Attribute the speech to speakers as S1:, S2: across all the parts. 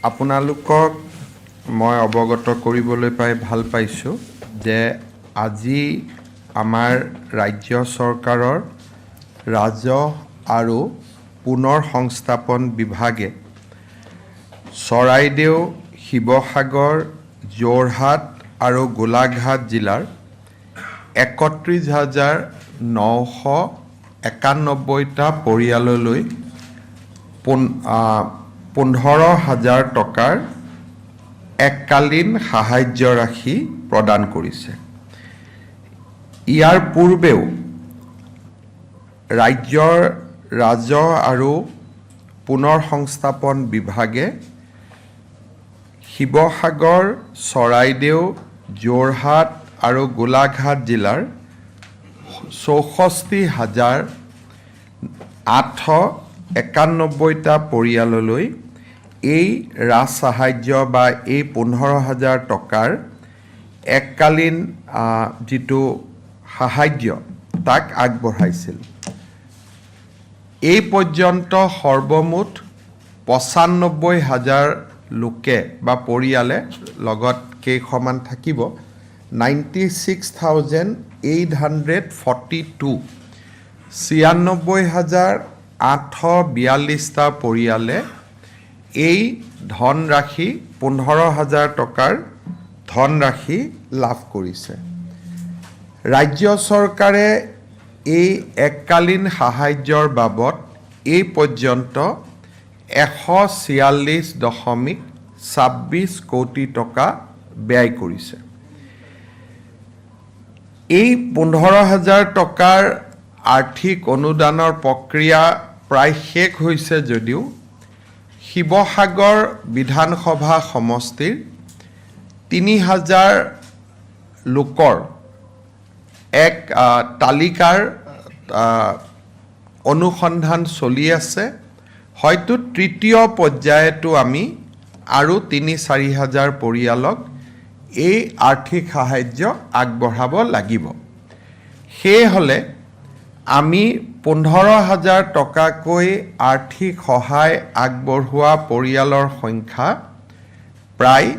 S1: আপোনালোকক মই অৱগত কৰিবলৈ পাই ভাল পাইছোঁ যে আজি আমাৰ ৰাজ্য চৰকাৰৰ ৰাজহ আৰু পুনৰ সংস্থাপন বিভাগে চৰাইদেউ, শিৱসাগৰ, যোৰহাট আৰু গোলাঘাট জিলাৰ ৩১,৯৯১টা পৰিয়াললৈ 15,০০০ টকাৰ এককালীন সাহায্য ৰাশি প্ৰদান কৰিছে। ইয়াৰ পূৰ্বেও ৰাজ্যৰ ৰাজহ আৰু পুনৰ সংস্থাপন বিভাগে শিৱসাগৰ, চৰাইদেউ, যোৰহাট আৰু গোলাঘাট জিলাৰ 64,891টা পৰিয়াললৈ এই ৰাজ সাহায্য বা এই 15,০০০ টকাৰ এককালীন যিটো সাহায্য তাক আগবঢ়াইছিল। এই পৰ্যন্ত সৰ্বমুঠ 95,০০০ লোকে বা পৰিয়ালে লগত কেইখনমান থাকিব 96,842 96,842টা পৰিয়ালে এই ধনৰাশি 15,০০০ টকাৰ ধনৰাশি লাভ কৰিছে। ৰাজ্য চৰকাৰে এই এককালীন সাহায্যৰ বাবদ এই পৰ্যন্ত 146.26 কোটি টকা ব্যয় কৰিছে। এই 15,০০০ টকাৰ আৰ্থিক অনুদানৰ প্ৰক্ৰিয়া প্ৰায় শেষ হৈছে যদিও শিৱসাগৰ বিধানসভা সমষ্টিৰ 3,০০০ লোকৰ এক তালিকাৰ অনুসন্ধান চলি আছে। হয়তো তৃতীয় পৰ্যায়তো আমি আৰু 3,০০০-4,০০০ পৰিয়ালক এই আৰ্থিক সাহায্য আগবঢ়াব লাগিব। সেয়েহ'লে আমি 15,০০০ টকাকৈ আৰ্থিক সহায় আগবঢ়োৱা পৰিয়ালৰ সংখ্যা প্ৰায়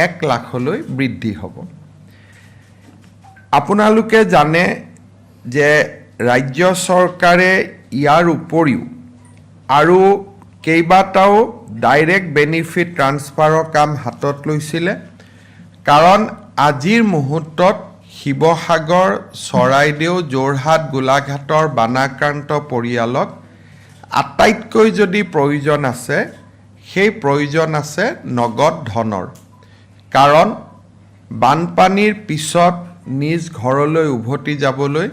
S1: 1 লাখলৈ বৃদ্ধি হ'ব। আপোনালোকে জানে যে ৰাজ্য চৰকাৰে ইয়াৰ উপৰিও আৰু কেইবাটাও ডাইৰেক্ট বেনিফিট ট্ৰান্সফাৰৰ কাম হাতত লৈছিলে। কাৰণ আজিৰ মুহূৰ্তত শিৱসাগৰ, চৰাইদেউ, যোৰহাট, গোলাঘাটৰ বানাক্ৰান্ত পৰিয়ালক আটাইতকৈ যদি প্ৰয়োজন আছে সেই প্ৰয়োজন আছে নগদ ধনৰ। কাৰণ বানপানীৰ পিছত নিজ ঘৰলৈ উভতি যাবলৈ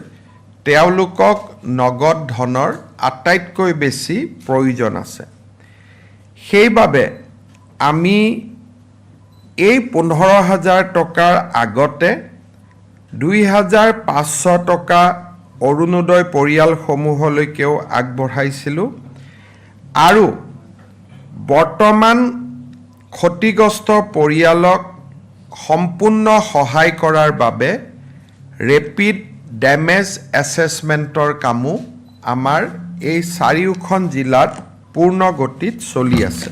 S1: তেওঁলোকক নগদ ধনৰ আটাইতকৈ বেছি প্ৰয়োজন আছে। সেইবাবে আমি এই 15,০০০ টকাৰ আগতে 2,500 টকা অৰুণোদয় পৰিয়ালসমূহলৈকেও আগবঢ়াইছিলোঁ আৰু বৰ্তমান ক্ষতিগ্ৰস্ত পৰিয়ালক সম্পূৰ্ণ সহায় কৰাৰ বাবে ৰেপিড ডেমেজ এছেছমেণ্টৰ কামো আমাৰ এই 4খন জিলাত পূৰ্ণ গতিত চলি আছে।